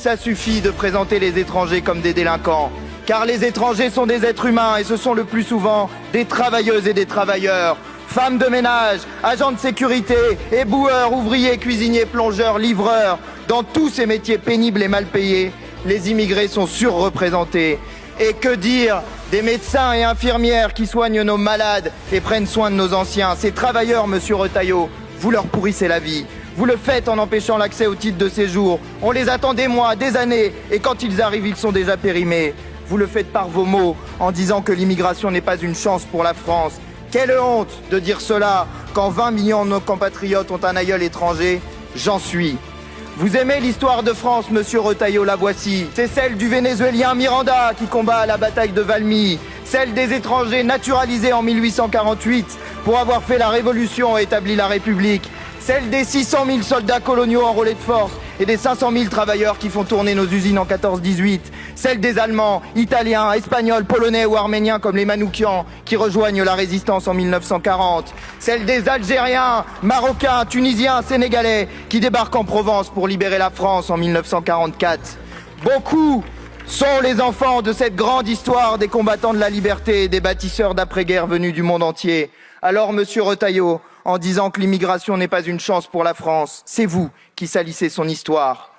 ça suffit de présenter les étrangers comme des délinquants. Car les étrangers sont des êtres humains et ce sont le plus souvent des travailleuses et des travailleurs. Femmes de ménage, agents de sécurité, éboueurs, ouvriers, cuisiniers, plongeurs, livreurs. Dans tous ces métiers pénibles et mal payés, les immigrés sont surreprésentés. Et que dire des médecins et infirmières qui soignent nos malades et prennent soin de nos anciens. Ces travailleurs, monsieur Retailleau, vous leur pourrissez la vie. Vous le faites en empêchant l'accès au titre de séjour. On les attend des mois, des années, et quand ils arrivent, ils sont déjà périmés. Vous le faites par vos mots, en disant que l'immigration n'est pas une chance pour la France. Quelle honte de dire cela quand 20 millions de nos compatriotes ont un aïeul étranger. J'en suis. Vous aimez l'histoire de France, monsieur Retailleau, la voici. C'est celle du Vénézuélien Miranda qui combat à la bataille de Valmy. Celle des étrangers naturalisés en 1848 pour avoir fait la Révolution et établi la République. Celle des 600 000 soldats coloniaux enrôlés de force et des 500 000 travailleurs qui font tourner nos usines en 14-18. Celle des Allemands, Italiens, Espagnols, Polonais ou Arméniens comme les Manoukians qui rejoignent la résistance en 1940. Celle des Algériens, Marocains, Tunisiens, Sénégalais qui débarquent en Provence pour libérer la France en 1944. Beaucoup sont les enfants de cette grande histoire des combattants de la liberté et des bâtisseurs d'après-guerre venus du monde entier. Alors, monsieur Retailleau, en disant que l'immigration n'est pas une chance pour la France, c'est vous qui salissez son histoire.